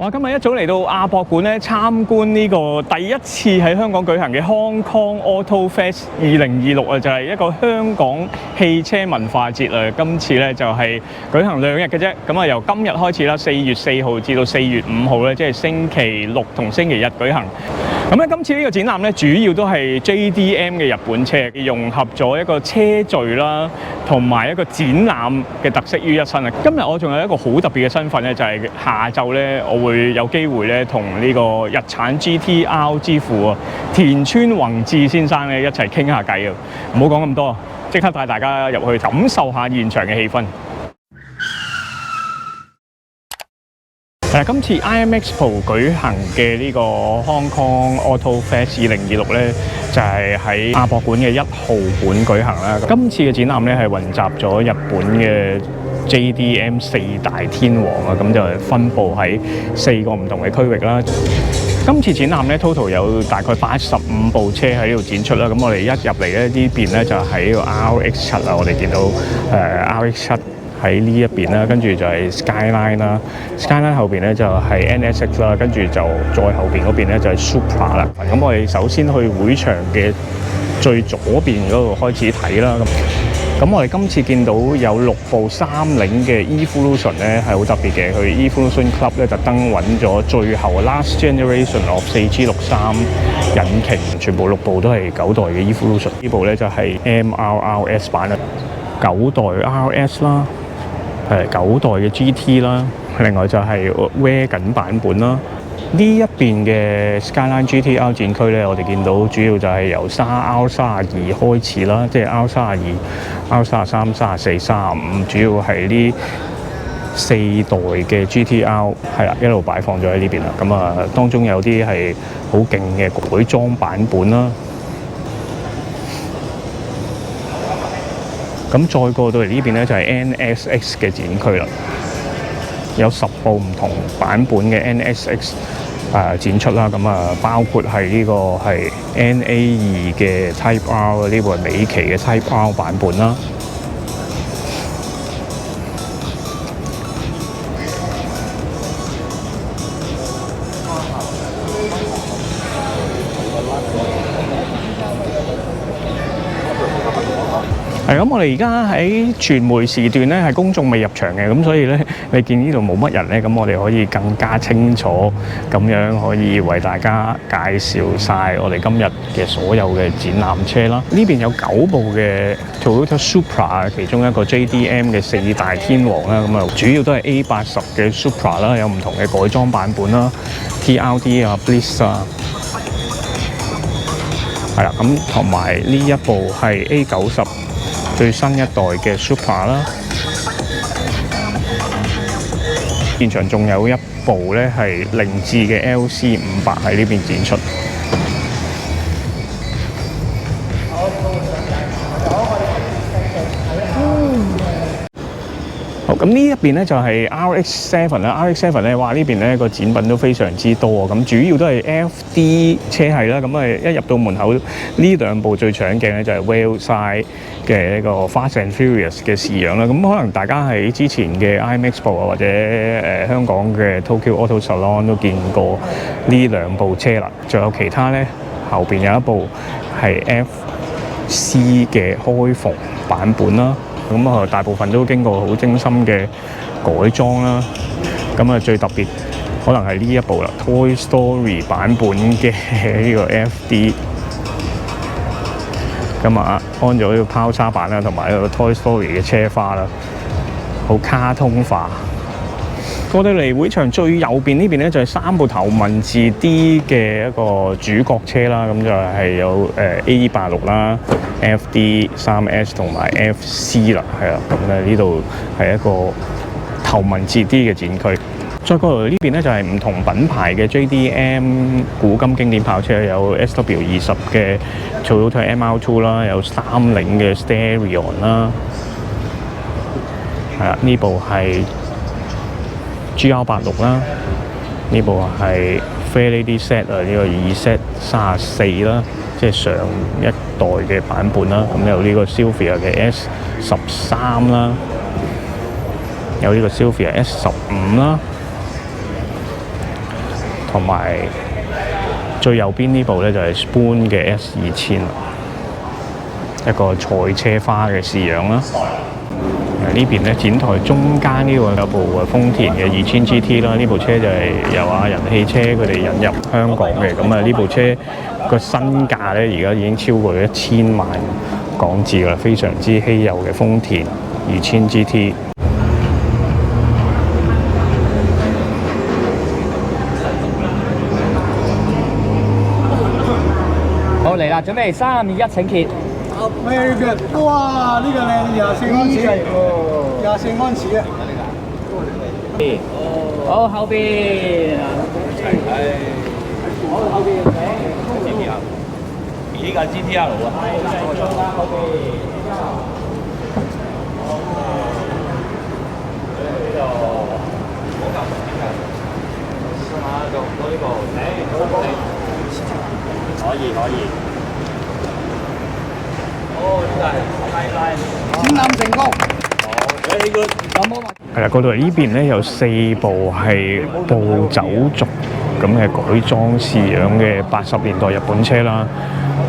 我今日一早嚟到亞博館咧參觀呢個第一次喺香港舉行嘅 Hong Kong Auto Fest 2026啊，就係一個香港汽車文化節啊。今次咧就係舉行2日嘅啫，咁啊由今日開始啦，4月4號至到4月5號咧，即係星期六同星期日舉行。咁咧今次呢個展覽咧主要都係 JDM 嘅日本車，融合咗一個車序啦，同埋一個展覽嘅特色於一身啊。今日我仲有一個好特別嘅身份咧，就係下晝咧我會有機會咧同呢個日產 GTR 之父啊田村宏志先生咧一齊傾下偈啊！唔好講咁多，即刻帶大家入去感受下現場嘅氣氛。今次 IMEXPO 舉行嘅呢個 Hong Kong Auto Fest 2026咧，就係喺亞博館嘅1號館舉行啦。今次嘅展覽咧係混雜咗日本嘅 JDM 4大天王啊，咁就係分佈喺4個唔同嘅區域啦。今次展覽咧 total 有大概85部車喺呢度展出啦。咁我哋一入嚟咧呢邊咧就係呢個 RX7啊，我哋見到RX7。喺呢一邊啦，跟住就係 Skyline 啦 ，Skyline 後邊咧就係 NSX 啦，跟住就再後邊嗰邊咧就係 Supra 啦。咁我哋首先去會場嘅最左邊嗰度開始睇啦。咁我哋今次見到有6部三菱嘅 Evolution 咧係好特別嘅，佢 Evolution Club 咧特登揾咗最後 Last Generation of 4G63 引擎，全部6部都係9代嘅 Evolution。呢部咧就係 MRRS 版啦，9代 RS 啦。9代嘅 GT 啦，另外就係 Wagon 版本啦。呢一邊嘅 Skyline GTR 展區咧，我哋見到主要就係由R32開始啦，即係 R32、R33、34、35，主要係呢4代嘅 GTR 係啦，一路擺放咗喺呢邊啦。咁啊，當中有啲係好勁嘅改裝版本啦。咁再過到嚟呢邊咧就係 NSX 嘅展區啦，有10部唔同版本嘅 NSX 展出啦。咁啊，包括係呢個係 NA2 嘅 Type R， 呢部係美旗嘅 Type R 版本啦。咁我哋而家喺傳媒時段咧，係公眾未入場嘅，咁所以咧，你見呢度冇乜人咧，咁我哋可以更加清楚咁樣可以為大家介紹晒我哋今日嘅所有嘅展覽車啦。呢邊有9部嘅 Toyota Supra， 其中一個 JDM 嘅4大天王啦，咁啊主要都係 A80 嘅 Supra 啦，有唔同嘅改裝版本啦 ，TRD 啊 ，Bliss 啊，係啦，咁同埋呢一部係 A90。最新一代嘅 Supra 啦，現場仲有一部咧係凌志嘅 LC500喺呢邊展出。好，咁呢一邊咧就係 RX7 啦 ，RX7 咧，哇呢邊咧個展品都非常之多啊！咁主要都係 FD 車系啦，咁啊一入到門口呢2部最搶鏡咧就係 Wellside 嘅一個 Fast and Furious 嘅試樣啦。咁可能大家喺之前嘅 IMEXPO 啊或者香港嘅 Tokyo Auto Salon 都見過呢2部車啦。仲有其他咧，後邊有一部係 FC 嘅開篷版本啦。咁啊，大部分都經過好精心嘅改裝啦。咁啊，最特別可能係呢一部啦 ，Toy Story 版本嘅呢個 FD。咁啊，安咗呢個拋叉板啦，同埋呢個 Toy Story 嘅車花啦，好卡通化。過到嚟會場最右邊呢邊咧，就係3部頭文字 D 嘅一個主角車啦。咁就係有A86 啦、FD 3S 同埋 FC 啦，係啦。咁咧呢度係一個頭文字 D 嘅展區。再過嚟呢邊咧就係唔同品牌嘅 JDM 古今經典跑車，有 SW20 嘅 Toyota MR2 啦，有三菱嘅 Starion 啦，係啦，呢部係 GR86 啦，呢部係 Fairlady Z 啊，呢個 2Z34 啦，即係上一代嘅版本啦。咁有呢個 Silvia 嘅 S13 啦，有呢個 Silvia S15 啦。同埋最右邊呢部咧就係 Spoon 嘅 S2000，一個賽車花嘅試樣啦。呢邊咧展台中間呢個有部豐田嘅2000 GT 啦，呢部車就係由人汽車佢哋引入香港嘅，咁呢部車個身價咧而家已經超過1000萬港紙啦，非常之稀有嘅豐田2000 GT。好嚟啦，準備3、2、1請揭。Very good！ 哇，呢個靚24安士，24安士啊！好後邊，好後邊，GTR，呢個 GTR 啊，係後邊。可以。展覽成功。係啦，嗰度呢邊咧有4部係暴走族咁嘅改裝試樣嘅80年代日本車啦。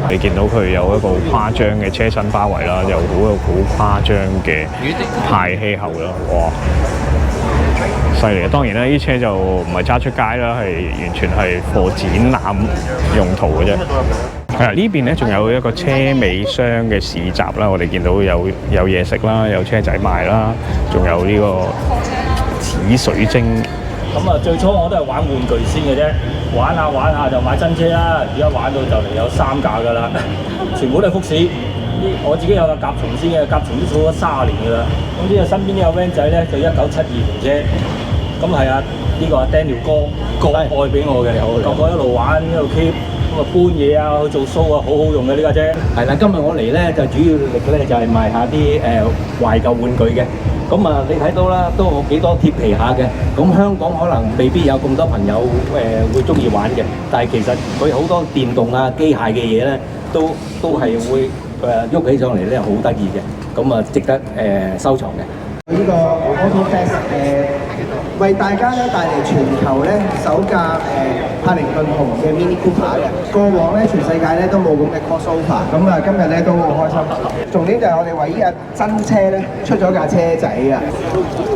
你見到佢有一個好誇張嘅車身包圍啦，有好誇張嘅排氣喉啦，哇！犀利啊！當然啦，呢啲車就唔係揸出街啦，係完全係貨展覽用途嘅啫。係啦，呢邊咧仲有一個車尾箱嘅市集啦，我哋見到有嘢食啦，有車仔賣啦，仲有呢個紫水晶。最初我都係玩玩具先嘅啫，玩下就買真車啦。而家玩到就嚟有3架㗎啦，全部都係福士。我自己有架甲蟲先嘅，甲蟲都儲咗30年㗎啦。咁呢個身邊呢個 van 仔咧就1972年車。咁係啊，呢個阿 Daniel 哥愛俾我嘅，我一路玩一路 keep，咁搬嘢啊，去做 show 啊，好好用嘅呢架車。係啦，今日我嚟咧就主要力咧就係賣下啲懷舊玩具嘅。咁你睇到啦，都幾多貼皮下嘅。咁香港可能未必有咁多朋友會中意玩嘅，但係其實佢好多電動啊、機械嘅嘢咧，都係會喐起上嚟咧，好得意嘅。咁值得收藏嘅。呢個 AutoFest 為大家咧帶嚟全球咧首架柏靈頓紅嘅 Mini Cooper 嘅。過往咧全世界咧都冇咁嘅 crossover，咁今日咧都好開心。重點就係我哋唯一嘅真車咧出咗架車仔啊！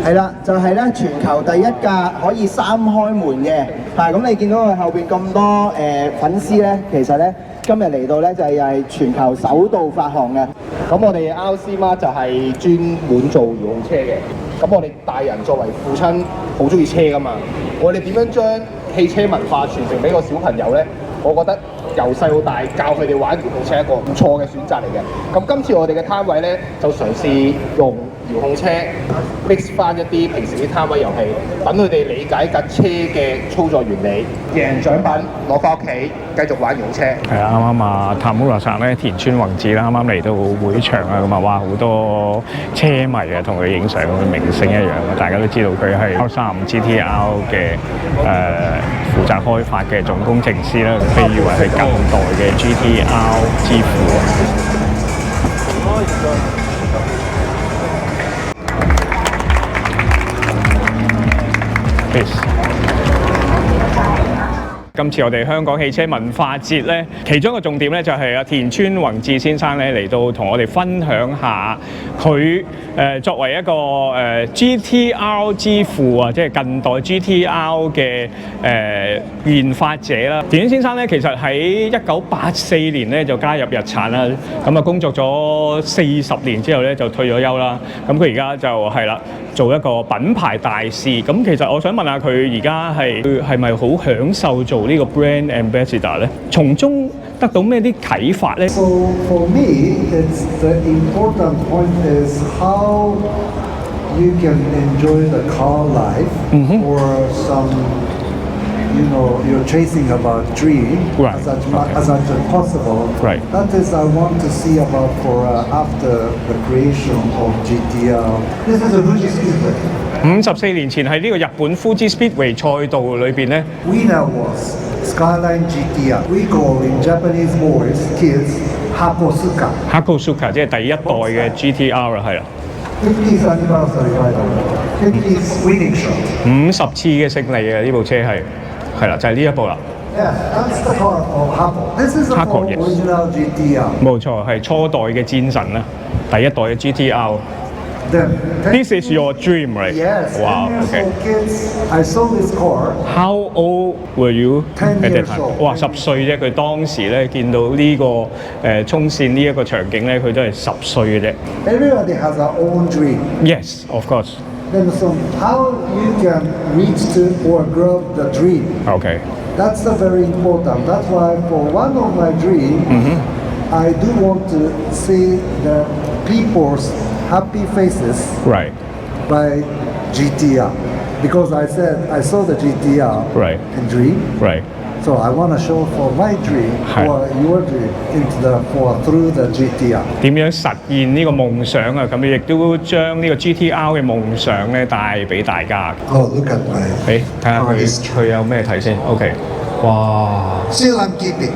係啦，就係咧全球第一架可以3開門嘅。咁你見到佢後邊咁多粉絲咧，其實咧今日嚟到咧就係全球首度發行嘅。咁我哋 RC-Mart 就係專門做遙控車嘅。咁我哋大人作為父親，好中意車㗎嘛。我哋點樣將汽車文化傳承俾個小朋友呢？我覺得由細到大教佢哋玩遙控車係一個唔錯嘅選擇嚟嘅。咁今次我哋嘅攤位呢，就嘗試用遙控車 mix 翻一啲平時啲攤位遊戲，等佢哋理解架車嘅操作原理，贏獎品攞翻屋企繼續玩遙控車。係啊，啱啊，Tamura san咧田村宏志啦，啱啱嚟到會場啊，咁哇好多車迷啊同佢影相，好似明星一樣啊！大家都知道佢係 R35 GTR 嘅負責開發嘅總工程師啦，被譽為係近代嘅 GTR 之父啊！今次我哋香港汽車文化節咧，其中一個重點咧就係田村宏志先生咧嚟到同我哋分享下佢作為一個GTR 之父啊，即係近代 GTR 嘅研發者啦。田村先生咧其實喺1984年咧就加入日產啦，咁工作咗40年之後咧就退咗休啦。咁佢而家就係啦，做一個品牌大使。咁其實我想問下佢而家係咪好享受做呢個 brand ambassador 咧？從中得到咩啲啟發咧 ？So for me, it's the important point is how you can enjoy the car life or some, you're chasing about dream as much as possible. Right. That is I want to see about for after the creation of GTR. This is a Fuji Speedway. 54年前喺呢個日本 Fuji Speedway 賽道裏邊咧 Winner was Skyline GTR. We call in Japanese boys, kids, Hakosuka. Hakosuka 即係第一代嘅 GTR 啦，係啦。50th anniversary, by the way. 50th winning shot. 50次嘅勝利啊！呢部車係。係啦，就係呢一部啦。Yeah, that's the car of Hako. This is the Hako, full yes. original GTR. 冇錯，係初代嘅戰神啦，第一代嘅 GTR。 Then, This is your dream, right? Yes. Wow. 10 years Okay. old kids, I saw this car. How old were you 10 at that years time? old. 哇，10歲啫！佢當時咧見到呢、個衝線呢一個場景咧，佢都係10歲嘅啫。Everybody has their own dream. Yes, of course. Then, so how you can reach to or grow the dream? Okay. That's very important. That's why for one of my dream, I do want to see the people's happy faces Right. by GTR. Because I said I saw the GTR Right. in dream. Right. So I want to show for my dream Hi. or your dream through the GTR. 點樣實現呢個夢想啊？咁亦都將呢個 GTR 嘅夢想咧帶俾大家。 Oh, look at my 誒，睇下佢有咩睇先。OK，哇！ Still I'm keeping.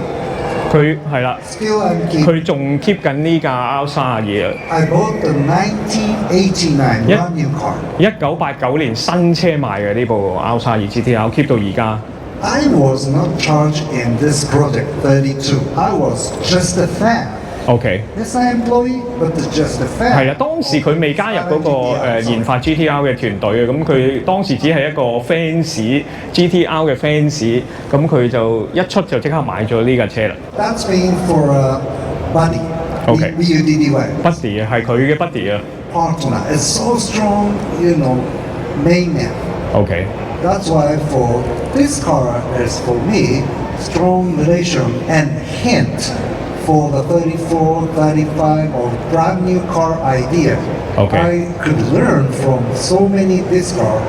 佢係啦， Still I'm keeping. 佢仲 keep 緊呢架 R32啊！ I bought the 1989 Yeah. brand new car. 1989年新車賣嘅呢部 R32 GTR keep 到而家。 I was not charged in this project 32. I was just a fan. OK。 Yes, I'm employee, but it's just a fan. 係啊，當時佢未加入嗰、個研發 GTR 嘅團隊嘅，咁佢當時只係一個 fans GTR 嘅 fans，咁佢就一出就即刻買咗呢架車啦。That's mean for buddy. Okay. BUDDY. Buddy 係佢嘅 buddy 啊。 Partner. It's so strong, main man. OK。 That's why for this car is for me strong relation and hint for the 34, 35 or brand new car idea. Okay. I could learn from so many this car.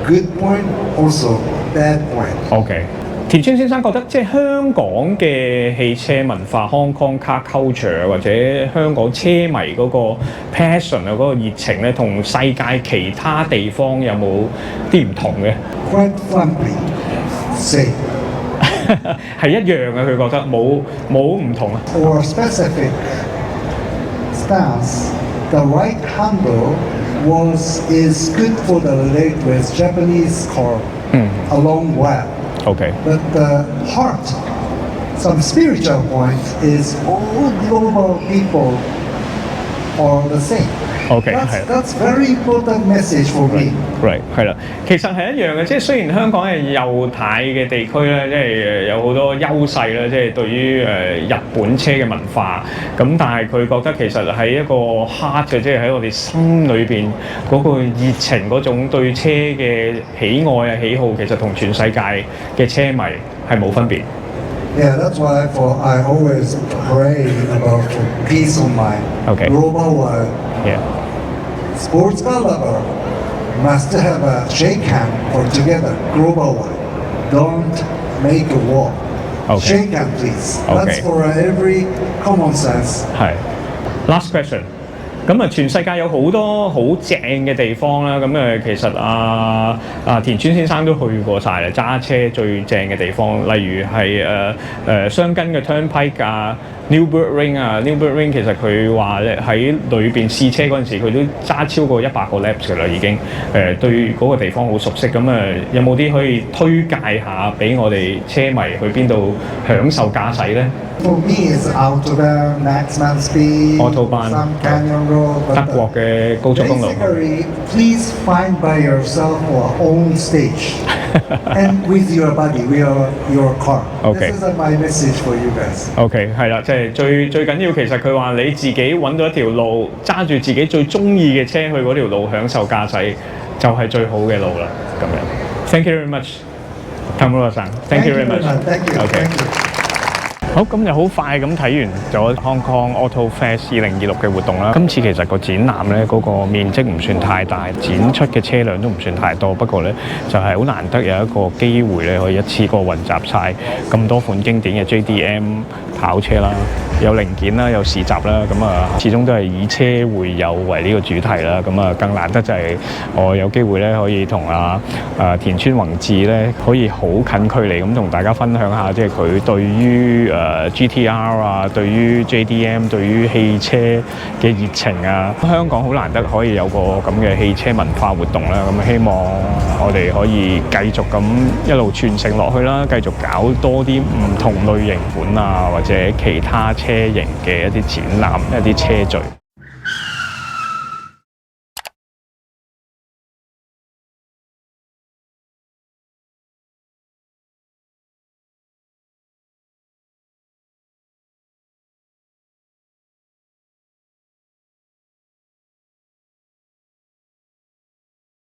Good point, also bad point. OK。田川先生覺得即係香港嘅汽車文化 Hong Kong Car Culture 或者香港車迷嗰個 passion 啊嗰個熱情咧，同世界其他地方有冇啲唔同嘅？ Quite frankly, say 係一樣嘅，佢覺得冇唔同啊。 for specific stance, the right handle is good for the relate with Japanese car a long while. OK。 But the heart, some spiritual point is all global people are the same. OK， That's very important message for me. Right， 係啦，其實係一樣嘅，即係雖然香港係右太嘅地區咧，即係有好多優勢啦，即係對於日本車嘅文化，咁但係佢覺得其實喺一個 heart 嘅，即係喺我哋心裏邊嗰個熱情嗰種對車嘅喜愛啊喜好，其實同全世界嘅車迷係冇分別。 Yeah, that's why I always pray about peace of mind. Okay. Global world. Yeah. Sports car lover must have a shake hand for together. Global world. Don't make a war. Okay. Shake hand, please. Okay. That's for every common sense. 係。Last question。咁啊，全世界有好多好正嘅地方啦。咁其實田川先生都去過晒啦，揸車最正嘅地方，例如係雙根嘅 Turnpike 啊 ，Newburgh Ring 啊 ，Newburgh Ring 其實佢話咧喺裏邊試車嗰陣時，佢都揸超過100個 laps 㗎啦，已經對嗰個地方好熟悉。咁有冇啲可以推介下俾我哋車迷去邊度享受駕駛咧？ For me, it's Autobahn, maximum speed, Autobahn, some canyon road. 德國嘅高速公路。 Basically, please find by yourself or own stage, and with your body, with your car. Okay. This is my message for you guys. OK， 係啦，即係最緊要，其實佢話你自己揾到一條路，揸住自己最中意嘅車去嗰條路享受駕駛，就係最好嘅路啦。咁樣 ，Thank you very much， Tamura-san，Thank you very much。 Thank you. OK。 Thank you. 好，咁就好快咁睇完咗 Hong Kong Auto Fest 2026嘅活動啦。今次其實個展覽咧嗰個面積唔算太大，展出嘅車輛都唔算太多。不過咧就係好難得有一個機會咧，可以一次過混集晒咁多款經典嘅 JDM 跑車啦，有零件啦，有試閘啦。咁始終都係以車會友為呢個主題啦。咁更難得就係我有機會咧可以同田川宏志咧可以好近距離咁同大家分享下，即係佢對於 GTR 啊，對於 JDM，對於汽車嘅熱情啊。香港好難得可以有個咁嘅汽車文化活動啦，咁希望我哋可以繼續咁一路傳承落去啦，繼續搞多啲唔同類型款啊，或者其他車型嘅一啲展覽、一啲車序。